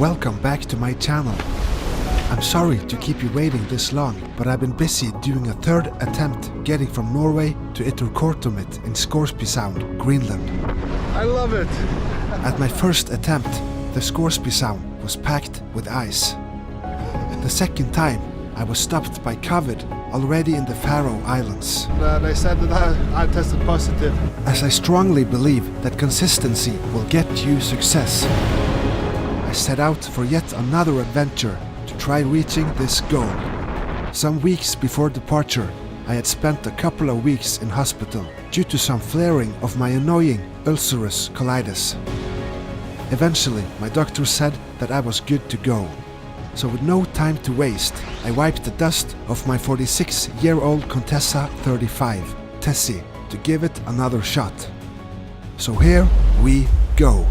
Welcome back to my channel. I'm sorry to keep you waiting this long, but I've been busy doing a third attempt getting from Norway to Ytterkortomit in Scoresby Sound, Greenland. I love it! At my first attempt, the Scoresby Sound was packed with ice. The second time, I was stopped by COVID already in the Faroe Islands. They said that I tested positive. As I strongly believe that consistency will get you success, I set out for yet another adventure to try reaching this goal. Some weeks before departure, I had spent a couple of weeks in hospital due to some flaring of my annoying ulcerous colitis. Eventually, my doctor said that I was good to go. So with no time to waste, I wiped the dust off my 46-year-old Contessa 35, Tessie, to give it another shot. So here we go.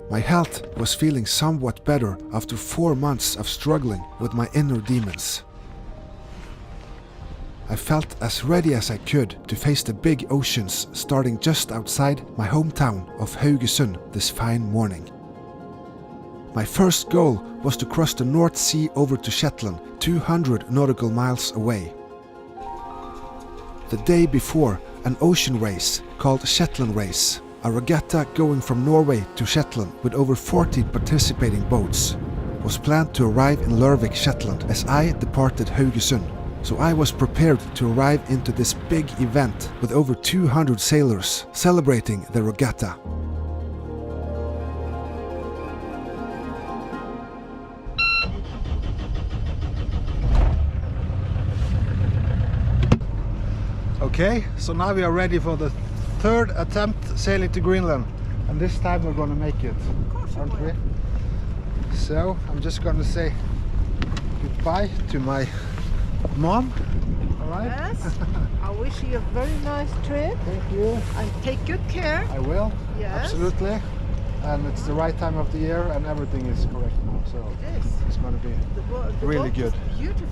My health was feeling somewhat better after 4 months of struggling with my inner demons. I felt as ready as I could to face the big oceans starting just outside my hometown of Haugesund this fine morning. My first goal was to cross the North Sea over to Shetland, 200 nautical miles away. The day before, an ocean race called Shetland Race, a regatta going from Norway to Shetland with over 40 participating boats, was planned to arrive in Lervik, Shetland as I departed Haugesund, so I was prepared to arrive into this big event with over 200 sailors celebrating the regatta. Okay, so now we are ready for the third attempt sailing to Greenland, and this time we're going to make it, aren't we? So I'm just going to say goodbye to my mom. All right? Yes. I wish you a very nice trip. Thank you. And take good care. I will. Yes. Absolutely. And it's the right time of the year, and everything is correct now. So It is. it's going to be The really boat good. Is beautiful.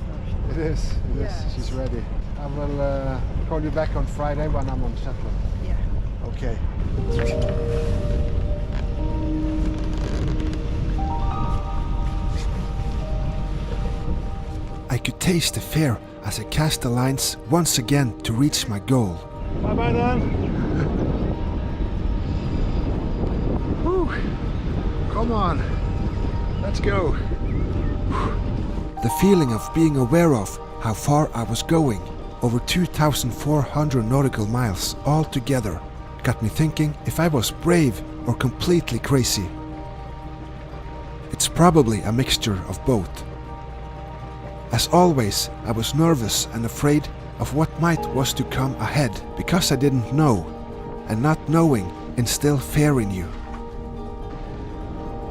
It is. It Yes. is. She's ready. I will call you back on Friday when I'm on Shetland. Yeah. Okay. I could taste the fear as I cast the lines once again to reach my goal. Bye bye then. Whew. Come on. Let's go. The feeling of being aware of how far I was going, over 2,400 nautical miles altogether, got me thinking if I was brave or completely crazy. It's probably a mixture of both. As always, I was nervous and afraid of what was to come ahead because I didn't know, and not knowing instilled fear in you.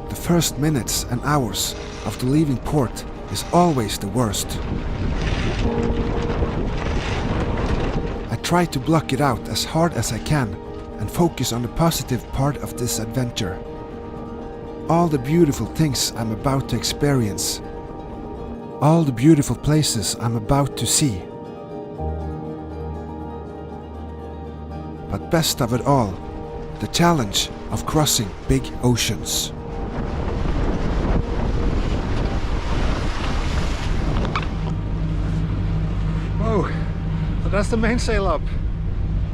The first minutes and hours after leaving port is always the worst. I try to block it out as hard as I can and focus on the positive part of this adventure. All the beautiful things I'm about to experience. All the beautiful places I'm about to see. But best of it all, the challenge of crossing big oceans. Whoa, so that's the mainsail up.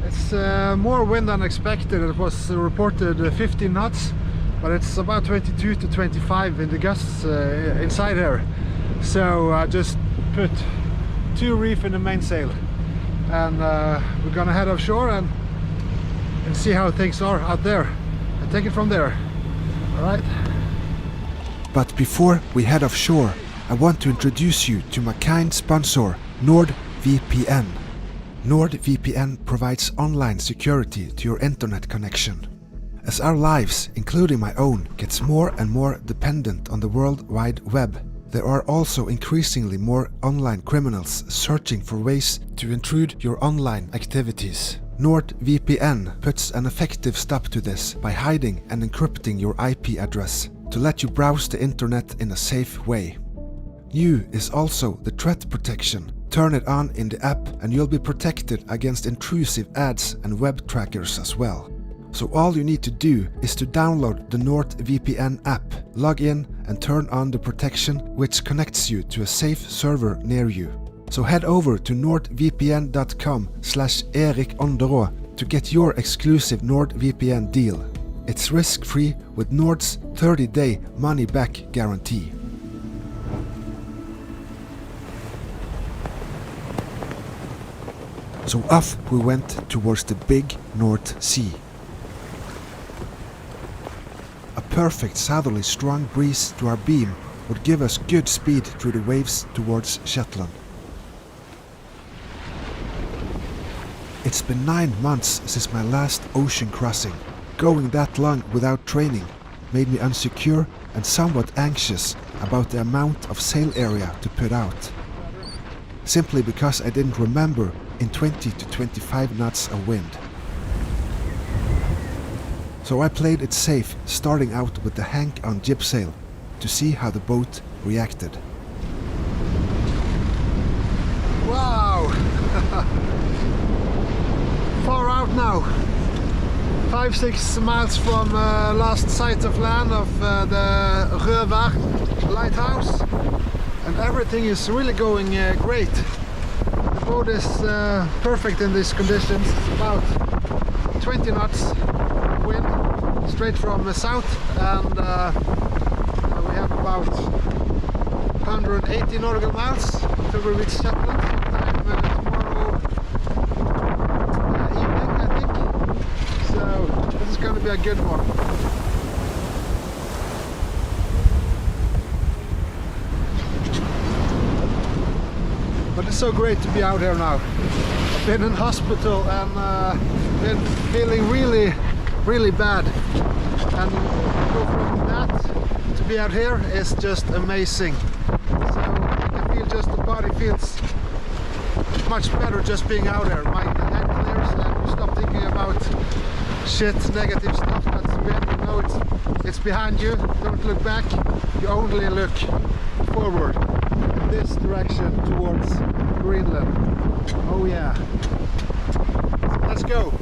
It's more wind than expected. It was reported 15 knots, but it's about 22 to 25 in the gusts inside here. So I just put 2 reef in the mainsail, and we're gonna head offshore and see how things are out there and take it from there. All right. But before we head offshore, I want to introduce you to my kind sponsor, NordVPN. NordVPN provides online security to your internet connection. As our lives, including my own, gets more and more dependent on the World Wide Web, there are also increasingly more online criminals searching for ways to intrude your online activities. NordVPN puts an effective stop to this by hiding and encrypting your IP address to let you browse the internet in a safe way. New is also the threat protection. Turn it on in the app and you'll be protected against intrusive ads and web trackers as well. So all you need to do is to download the NordVPN app, log in and turn on the protection which connects you to a safe server near you. So head over to nordvpn.com/Erik Aanderaa to get your exclusive NordVPN deal. It's risk-free with Nord's 30-day money-back guarantee. So off we went towards the big North Sea. A perfect southerly strong breeze to our beam would give us good speed through the waves towards Shetland. It's been 9 months since my last ocean crossing. Going that long without training made me insecure and somewhat anxious about the amount of sail area to put out. Simply because I didn't remember in 20 to 25 knots of wind. So I played it safe, starting out with the hank on jib sail to see how the boat reacted. Wow! Far out now. 5-6 miles from last sight of land of the Røver lighthouse, and everything is really going great. The boat is perfect in these conditions. It's about 20 knots wind straight from the south, and we have about 180 nautical miles till we reach Shetland sometime tomorrow evening, I think. So this is going to be a good one. But it's so great to be out here now. I've been in hospital and been feeling really bad, and go from that to be out here is just amazing. So I can feel just the body feels much better just being out here. My head clears and you stop thinking about shit, negative stuff that's been, you know, it's behind you. Don't look back, you only look forward in this direction towards Greenland. Oh yeah. Let's go.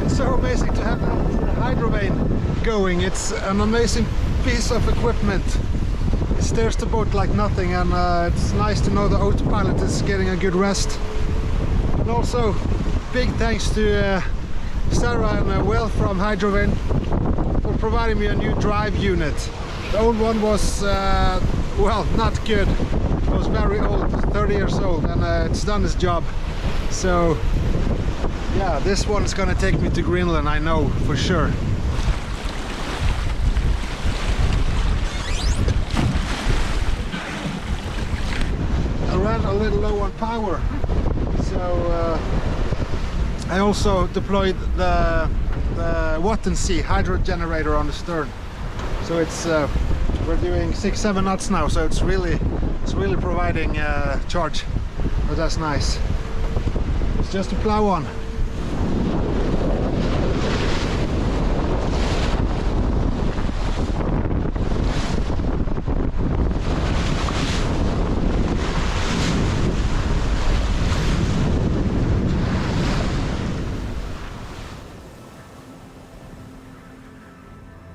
So amazing to have that hydrovane going. It's an amazing piece of equipment. It steers the boat like nothing, and it's nice to know the autopilot is getting a good rest. And also big thanks to Sarah and Will from Hydrovane for providing me a new drive unit. The old one was well, not good. It was very old, 30 years old, and it's done its job. So yeah, this one is gonna take me to Greenland, I know for sure. I ran a little low on power, so I also deployed the Wattensee hydro generator on the stern. So it's we're doing 6-7 knots now, so it's really It's really providing charge, but that's nice. It's just a plow on.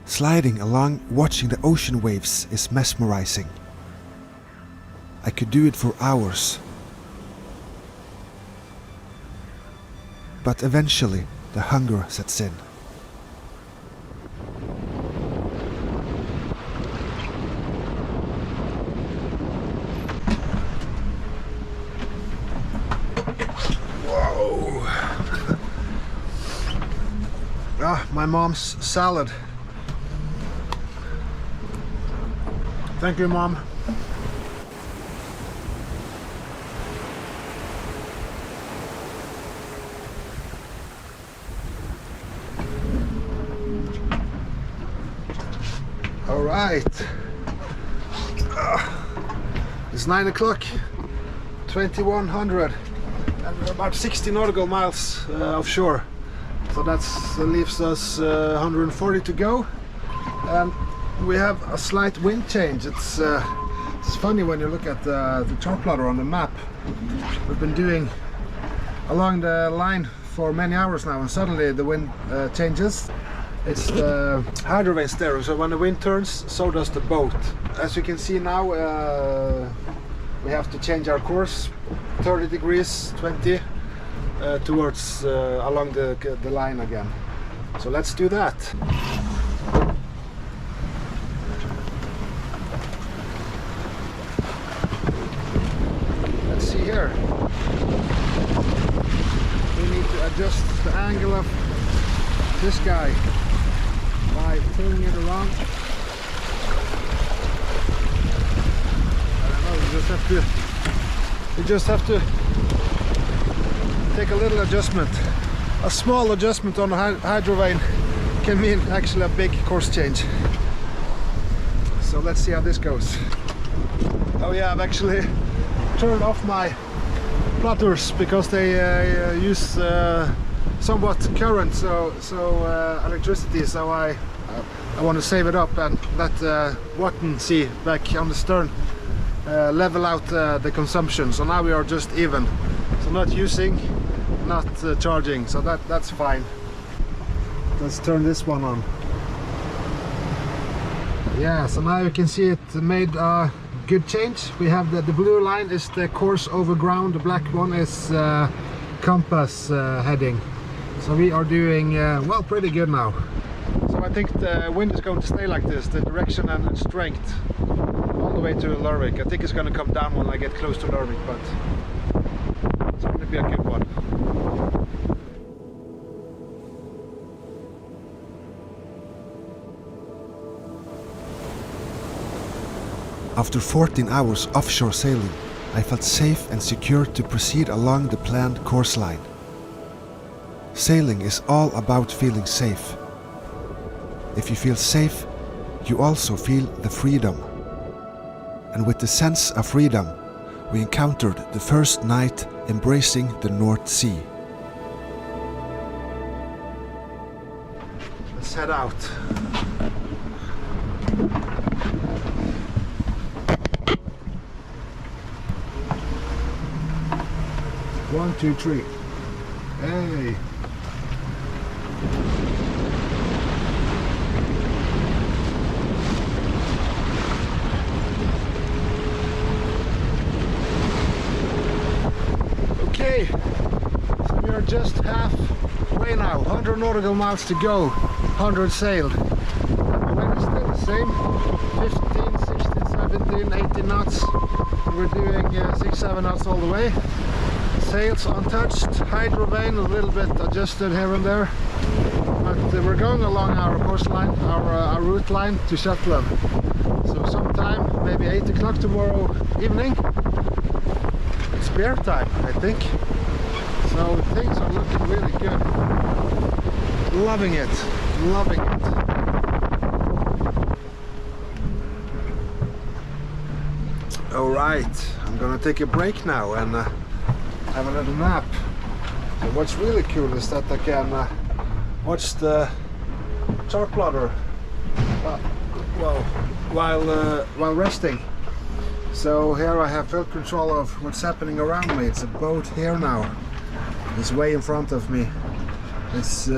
Sliding along, watching the ocean waves is mesmerizing. I could do it for hours. But eventually, the hunger sets in. Whoa! Ah, my mom's salad. Thank you, Mom. All right. It's 9 o'clock, 2100, and we're about 60 nautical miles offshore. So that leaves us 140 to go. And we have a slight wind change. It's funny when you look at the chart plotter on the map. We've been doing along the line for many hours now, and suddenly the wind changes. It's the hydrovane steering, so when the wind turns, so does the boat. As you can see now, we have to change our course 30 degrees, 20 towards along the line again. So let's do that. Let's see here. We need to adjust the angle of this guy by turning it around. I don't know, you just have to take a little adjustment. A small adjustment on the hydrovane can mean actually a big course change. So let's see how this goes. Oh yeah, I've actually turned off my plotters because they use somewhat current, so electricity, so I want to save it up and let Watton see back on the stern level out the consumption. So now we are just even, so not using, not charging, so that's fine. Let's turn this one on. Yeah, so now you can see it made a good change. We have the blue line is the course over ground, the black one is compass heading. So we are doing well, pretty good now. So I think the wind is going to stay like this, the direction and strength, all the way to Lerwick. I think it's going to come down when I get close to Lerwick, but it's going to be a good one. After 14 hours offshore sailing, I felt safe and secure to proceed along the planned course line. Sailing is all about feeling safe. If you feel safe, you also feel the freedom. And with the sense of freedom, we encountered the first night embracing the North Sea. Let's head out. One, two, three. Hey. Okay, so we are just halfway now, 100 nautical miles to go, 100 sailed. The wind is still the same, 15, 16, 17, 18 knots. We're doing 6-7 knots all the way. Sails untouched, hydrovane a little bit adjusted here and there. But we're going along our coastline, our route line to Shetland. So sometime, maybe 8 o'clock tomorrow evening, it's beer time, I think. So things are looking really good. Loving it, loving it. Alright. Right, I'm gonna take a break now and have a little nap. So what's really cool is that I can watch the chart plotter while resting. So here I have full control of what's happening around me. It's a boat here now. It's way in front of me. It's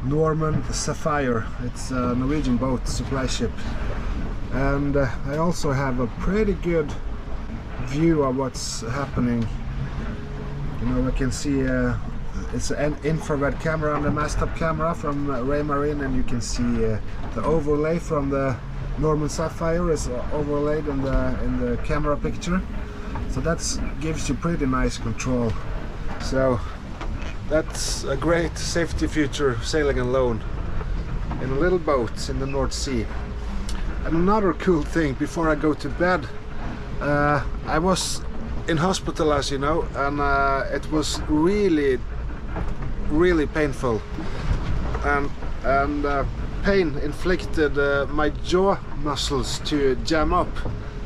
Norman Sapphire. It's a Norwegian boat, supply ship. And I also have a pretty good view of what's happening. You know, I can see it's an infrared camera and a mast-up camera from Ray Marine, and you can see the overlay from the Norman Sapphire is overlaid in the camera picture. So that gives you pretty nice control. So that's a great safety feature sailing alone in a little boat in the North Sea. And another cool thing, before I go to bed, I was in hospital, as you know, and it was really painful, and pain inflicted my jaw muscles to jam up,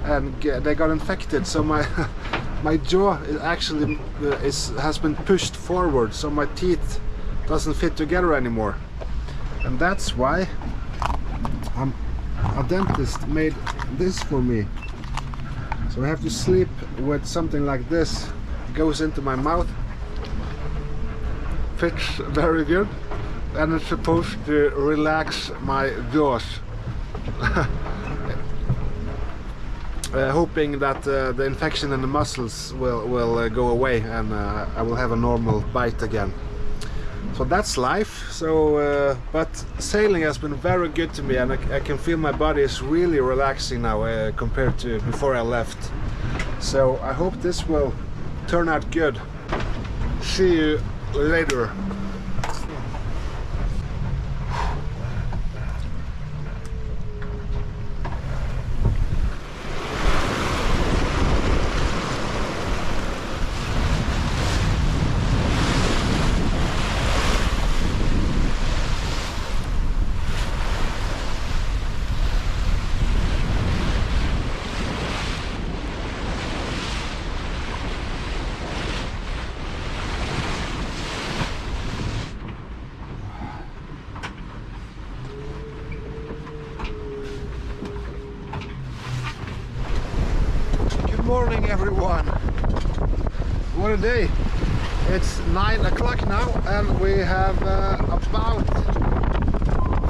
and they got infected. So my jaw has been pushed forward, so my teeth doesn't fit together anymore, and that's why a dentist made this for me. So I have to sleep with something like this. It goes into my mouth, fits very good, and it's supposed to relax my jaws. Hoping that the infection in the muscles will go away, and I will have a normal bite again. So that's life. So but sailing has been very good to me, and I can feel my body is really relaxing now compared to before I left. So I hope this will turn out good. See you later. Morning everyone, what a day. It's 9 o'clock now, and we have about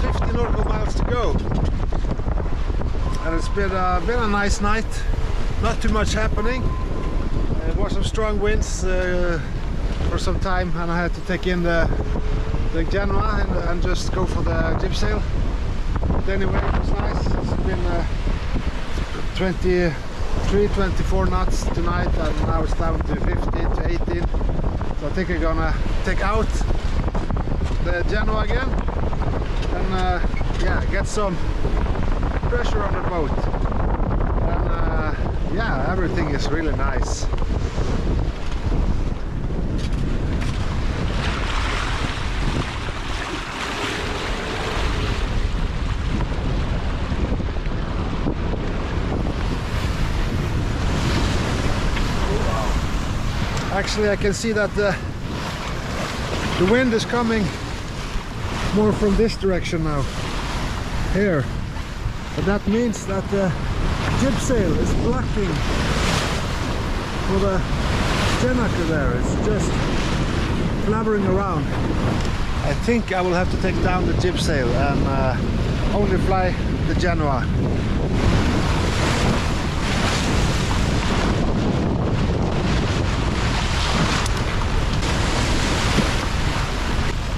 50 nautical miles to go, and it's been a nice night. Not too much happening. There was some strong winds for some time, and I had to take in the Genoa and just go for the jib sail. But anyway, it was nice. It's been 24 knots tonight, and now it's down to 15 to 18. So I think I'm gonna take out the Genoa again and yeah, get some pressure on the boat. And yeah, everything is really nice. Actually, I can see that the wind is coming more from this direction now, here. But that means that the jib sail is blocking for the gennaker there. It's just flapping around. I think I will have to take down the jib sail and only fly the Genoa.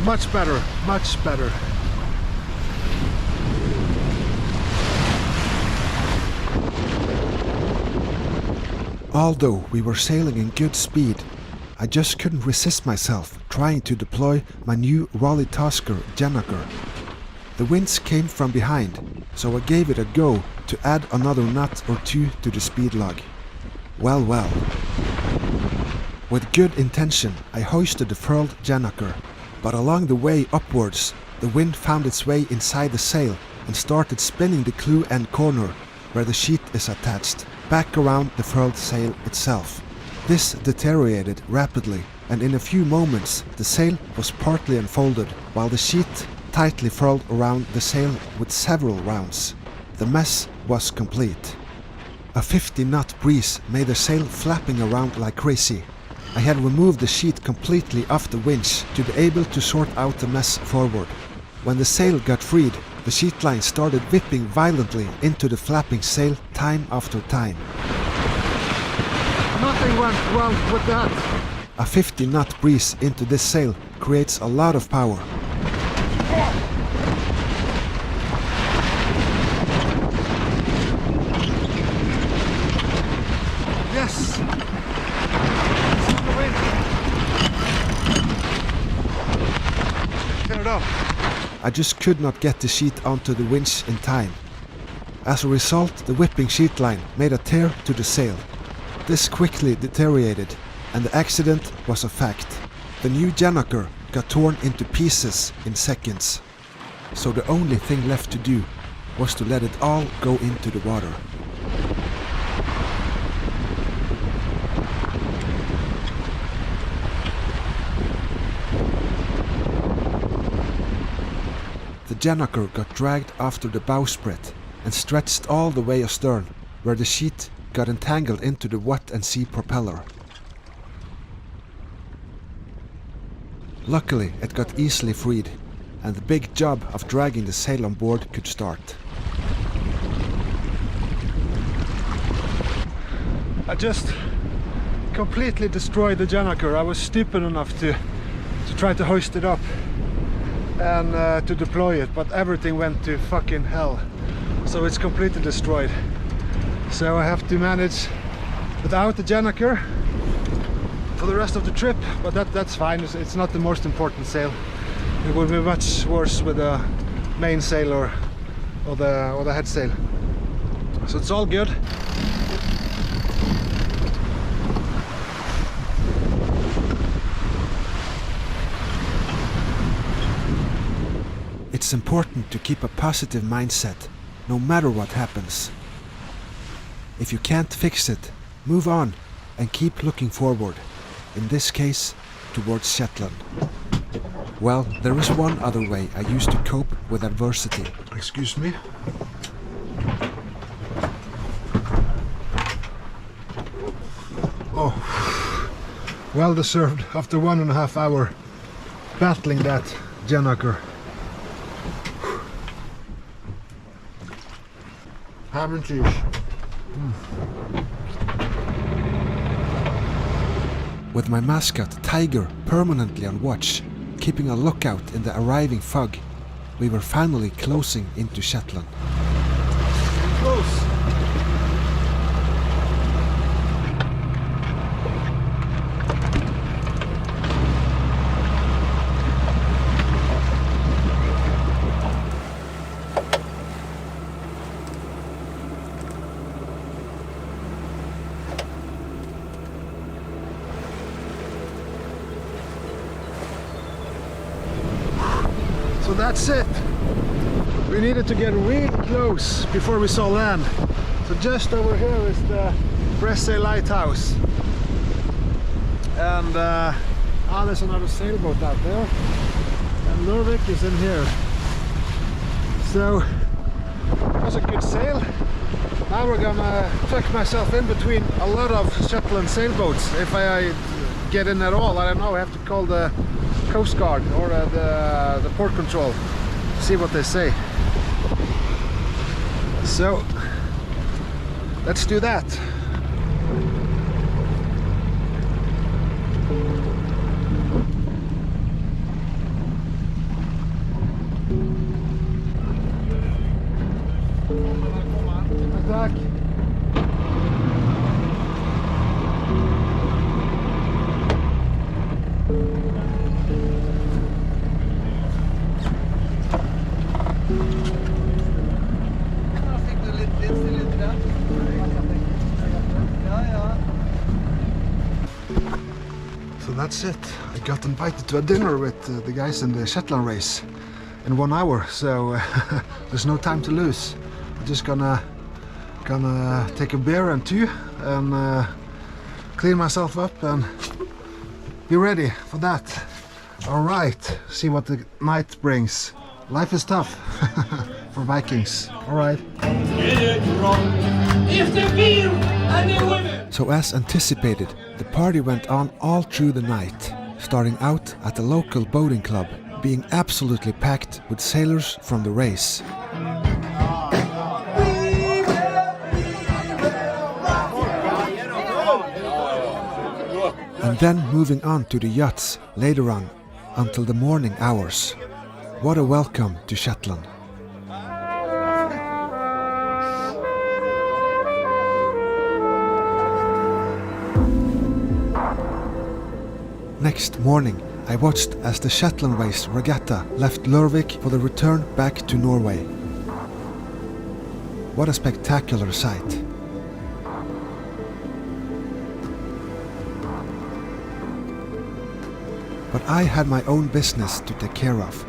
Much better, much better. Although we were sailing in good speed, I just couldn't resist myself trying to deploy my new Raleigh Tasker gennaker. The winds came from behind, so I gave it a go to add another knot or two to the speed log. Well. With good intention, I hoisted the furled gennaker, but along the way upwards, the wind found its way inside the sail and started spinning the clew end corner where the sheet is attached, back around the furled sail itself. This deteriorated rapidly, and in a few moments the sail was partly unfolded, while the sheet tightly furled around the sail with several rounds. The mess was complete. A 50-knot breeze made the sail flapping around like crazy. I had removed the sheet completely off the winch to be able to sort out the mess forward. When the sail got freed, the sheet line started whipping violently into the flapping sail time after time. Nothing went well with that. A 50-knot breeze into this sail creates a lot of power. Yes! Turn it off. I just could not get the sheet onto the winch in time. As a result, the whipping sheet line made a tear to the sail. This quickly deteriorated, and the accident was a fact. The new gennaker got torn into pieces in seconds. So the only thing left to do was to let it all go into the water. The gennaker got dragged after the bowsprit and stretched all the way astern, where the sheet got entangled into the wet-and-sea propeller. Luckily, it got easily freed, and the big job of dragging the sail on board could start. I just completely destroyed the gennaker. I was stupid enough to try to hoist it up and to deploy it, but everything went to fucking hell. So it's completely destroyed. So I have to manage without the gennaker for the rest of the trip, but that's fine. It's not the most important sail. It would be much worse with the main sail or the head sail. So it's all good. It's important to keep a positive mindset, no matter what happens. If you can't fix it, move on and keep looking forward, in this case, towards Shetland. Well, there is one other way I use to cope with adversity. Excuse me. Oh, well deserved after 1.5 hours battling that gennaker. Ham and cheese. With my mascot Tiger permanently on watch, keeping a lookout in the arriving fog, we were finally closing into Shetland. Close. So that's it. We needed to get really close before we saw land. So just over here is the Bressay lighthouse. And there's another sailboat out there. And Norway is in here. So it was a good sail. Now we're gonna tuck myself in between a lot of Shetland sailboats. If I get in at all, I don't know, I have to call the Coast Guard or the port control, see what they say. So let's do that. Tack. So that's it. I got invited to a dinner with the guys in the Shetland race in 1 hour, so there's no time to lose. I'm just gonna Gonna take a beer and two and clean myself up and be ready for that. Alright, see what the night brings. Life is tough for Vikings. Alright. So as anticipated, the party went on all through the night, starting out at the local boating club, being absolutely packed with sailors from the race. And then moving on to the yachts later on until the morning hours. What a welcome to Shetland. Next morning, I watched as the Shetland Race regatta left Lervik for the return back to Norway. What a spectacular sight. But I had my own business to take care of.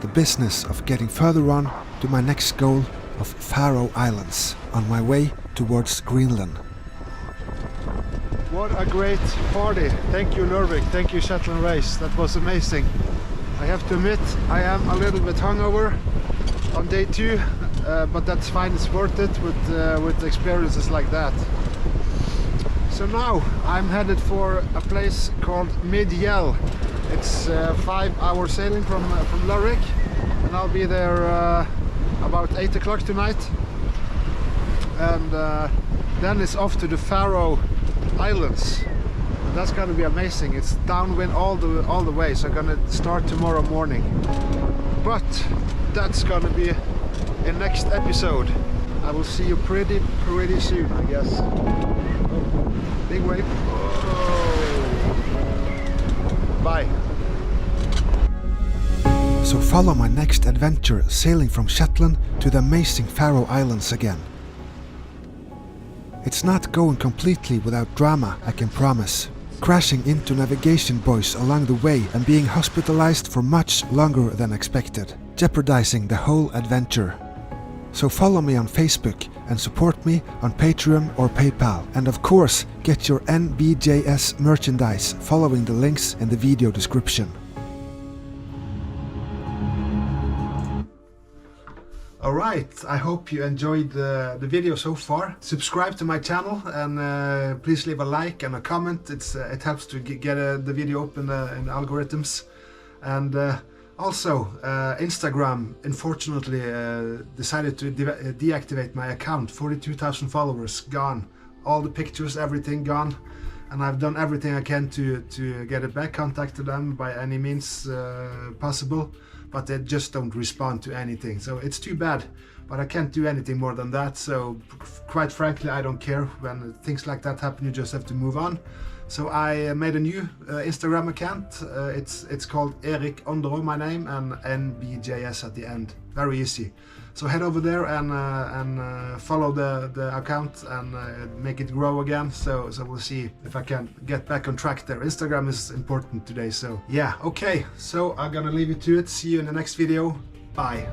The business of getting further on to my next goal of Faroe Islands on my way towards Greenland. What a great party. Thank you Lervik, thank you Shetland Race, that was amazing. I have to admit I am a little bit hungover on day 2, but that's fine, it's worth it with experiences like that. So now I'm headed for a place called Midjell. It's 5-hour sailing from Lervik, and I'll be there about 8 o'clock tonight. And then it's off to the Faroe Islands. And that's gonna be amazing. It's downwind all the way, so I'm gonna start tomorrow morning. But that's gonna be in next episode. I will see you pretty soon, I guess. Oh, big wave. Oh. Bye. So follow my next adventure sailing from Shetland to the amazing Faroe Islands again. It's not going completely without drama, I can promise. Crashing into navigation buoys along the way and being hospitalized for much longer than expected, jeopardizing the whole adventure. So follow me on Facebook and support me on Patreon or PayPal, and of course get your NBJS merchandise following the links in the video description. Alright, I hope you enjoyed the video so far. Subscribe to my channel and please leave a like and a comment. It helps to get the video up in the algorithms. And also, Instagram unfortunately decided to deactivate my account. 42,000 followers gone. All the pictures, everything gone. And I've done everything I can to get it back, contacted them by any means possible. But they just don't respond to anything. So it's too bad. But I can't do anything more than that. So quite frankly, I don't care. When things like that happen, you just have to move on. So I made a new Instagram account. It's called Erik, my name, and NBJS at the end. Very easy. So head over there and follow the account and make it grow again. So we'll see if I can get back on track there. Instagram is important today. So yeah, okay. So I'm gonna leave you to it. See you in the next video. Bye.